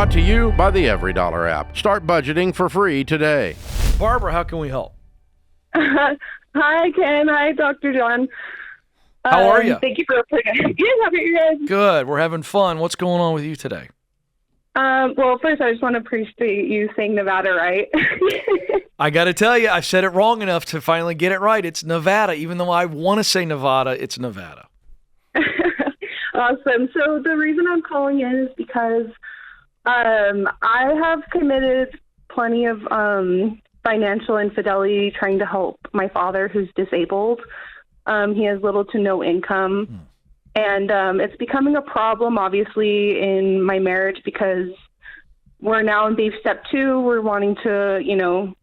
Brought to you by the Every Dollar app. Start budgeting for free today. Barbara, how can we help? Hi, Ken. Hi, Dr. John. How are you? Thank you for putting it. Good. How about you guys? Good. We're having fun. What's going on with you today? Well, first, I just want to appreciate you saying Nevada right. I got to tell you, I've said it wrong enough to finally get it right. It's Nevada. Even though I want to say Nevada, it's Nevada. Awesome. So the reason I'm calling in is because I have committed plenty of financial infidelity trying to help my father, who's disabled. He has little to no income. And it's becoming a problem, obviously, in my marriage because we're now in baby step 2. We're wanting to,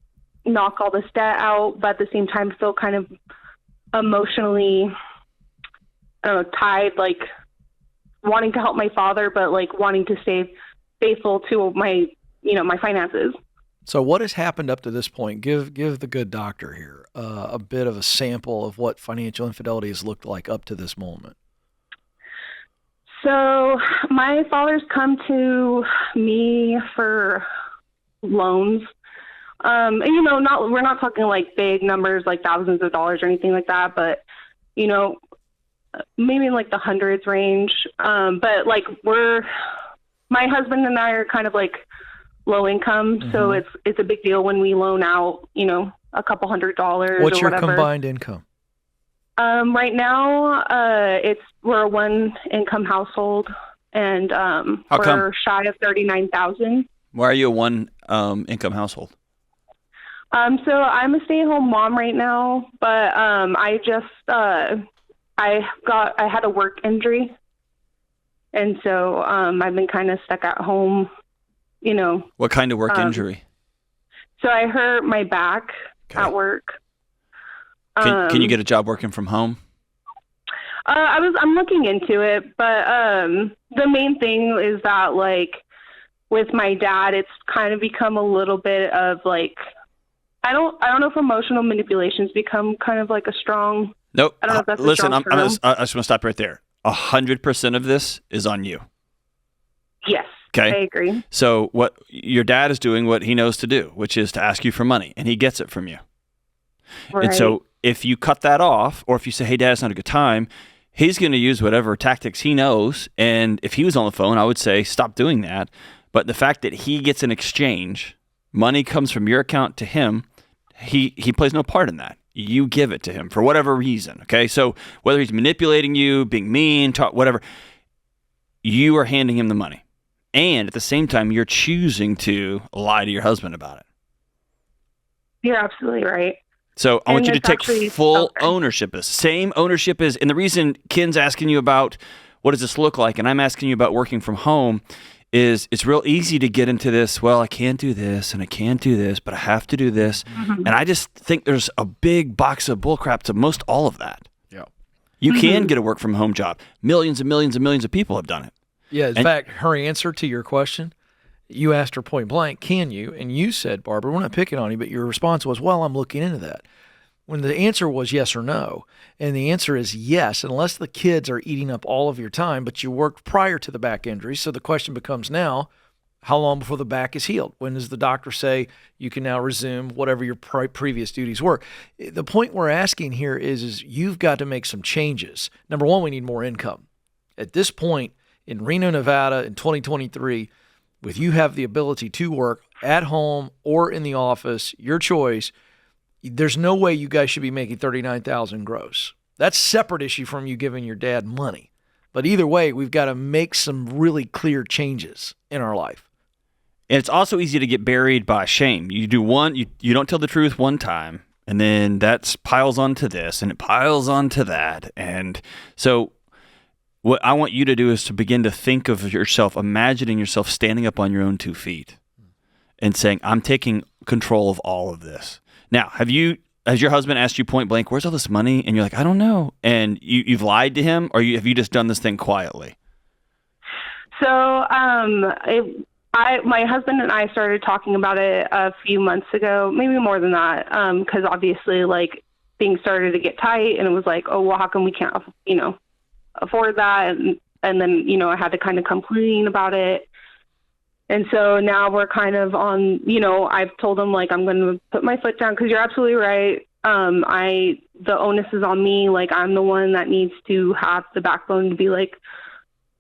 knock all this debt out, but at the same time feel kind of emotionally, tied, like wanting to help my father, but like wanting to stay faithful to my, my finances. So what has happened up to this point? Give the good doctor here a bit of a sample of what financial infidelity has looked like up to this moment. So my father's come to me for loans. And, we're not talking like big numbers, like thousands of dollars or anything like that, but, maybe in like the hundreds range. But like my husband and I are kind of like low income. Mm-hmm. So it's a big deal when we loan out, a couple $100s. What's or your whatever. Combined income? Right now, we're a one income household, and we're shy of $39,000. Why are you a one income household? So I'm a stay-at-home mom right now, but I had a work injury, and so I've been kind of stuck at home. What kind of work injury? So I hurt my back at work. Can you get a job working from home? I'm looking into it, but the main thing is that like with my dad, it's kind of become a little bit of like, I don't know if emotional manipulation's become kind of like a strong. Nope. I don't know if that's listen, a strong term. I just want to stop right there. 100% of this is on you. Yes. Okay. I agree. So what your dad is doing, what he knows to do, which is to ask you for money, and he gets it from you. Right. And so if you cut that off, or if you say, hey, Dad, it's not a good time, he's going to use whatever tactics he knows. And if he was on the phone, I would say, stop doing that. But the fact that he gets an exchange, money comes from your account to him, he plays no part in that. You give it to him for whatever reason, okay? So whether he's manipulating you, being mean, whatever, you are handing him the money. And at the same time, you're choosing to lie to your husband about it. You're absolutely right. So I want you to take full ownership. Same ownership as, and the reason Ken's asking you about what does this look like, and I'm asking you about working from home, is it's real easy to get into this, well, I can't do this, and I can't do this, but I have to do this. Mm-hmm. And I just think there's a big box of bullcrap to most all of that. Yeah. You can get a work from home job. Millions and millions and millions of people have done it. Yeah, in fact, her answer to your question, you asked her point blank, can you? And you said, Barbara, we're not picking on you, but your response was, well, I'm looking into that. When the answer was yes or no, and the answer is yes, unless the kids are eating up all of your time, but you worked prior to the back injury. So the question becomes now, how long before the back is healed? When does the doctor say you can now resume whatever your previous duties were? The point we're asking here is you've got to make some changes. Number one, we need more income. At this point in Reno, Nevada in 2023, with you have the ability to work at home or in the office, your choice, there's no way you guys should be making $39,000 gross. That's a separate issue from you giving your dad money. But either way, we've got to make some really clear changes in our life. And it's also easy to get buried by shame. You do one, you don't tell the truth one time, and then that piles onto this, and it piles onto that. And so what I want you to do is to begin to think of yourself, imagining yourself standing up on your own 2 feet and saying, I'm taking control of all of this. Now, has your husband asked you point blank, where's all this money? And you're like, I don't know. And you've lied to him, or have you just done this thing quietly? So my husband and I started talking about it a few months ago, maybe more than that, because obviously like things started to get tight, and it was like, oh, well, how come we can't, afford that? And then, I had to kind of come clean about it. And so now we're kind of on, you know, I've told him, like, I'm going to put my foot down because you're absolutely right. The onus is on me. Like, I'm the one that needs to have the backbone to be like,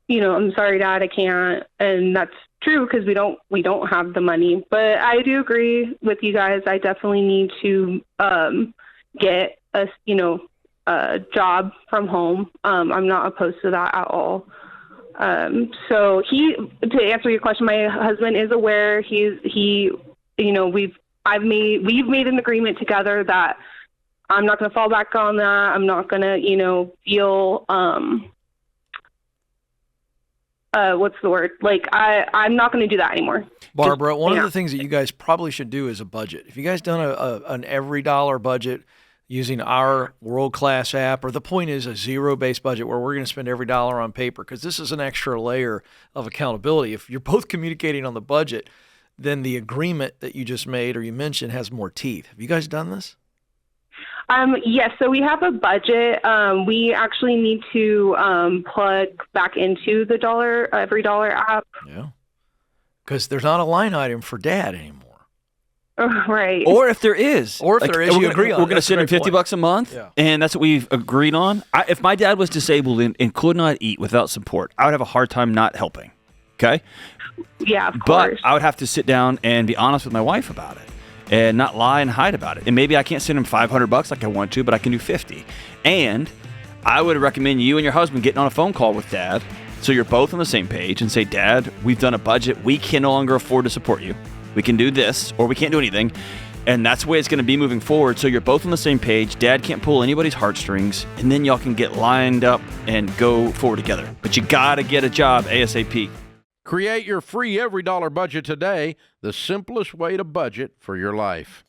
you know, I'm sorry, Dad, I can't. And that's true because we don't have the money. But I do agree with you guys. I definitely need to get a, you know, a job from home. I'm not opposed to that at all. So to answer your question, my husband is aware. You know, we've made an agreement together that I'm not going to fall back on that. I'm not going to, you know, feel, what's the word? Like I'm not going to do that anymore. Barbara, one of the things that you guys probably should do is a budget. If you guys done an every dollar budget using our world-class app, or the point is a zero-based budget where we're going to spend every dollar on paper, because this is an extra layer of accountability. If you're both communicating on the budget, then the agreement that you just made or you mentioned has more teeth. Have you guys done this? Yes, so we have a budget. We actually need to plug back into the every dollar app. Yeah, because there's not a line item for Dad anymore. Right. Or if there is. Or if there is, you agree on it. We're going to send him $50 a month, and that's what we've agreed on. If my dad was disabled and could not eat without support, I would have a hard time not helping. Okay? Yeah, of But course. I would have to sit down and be honest with my wife about it and not lie and hide about it. And maybe I can't send him $500 like I want to, but I can do 50. And I would recommend you and your husband getting on a phone call with Dad so you're both on the same page and say, Dad, we've done a budget. We can no longer afford to support you. We can do this, or we can't do anything. And that's the way it's going to be moving forward. So you're both on the same page. Dad can't pull anybody's heartstrings. And then y'all can get lined up and go forward together. But you got to get a job ASAP. Create your free every dollar budget today, the simplest way to budget for your life.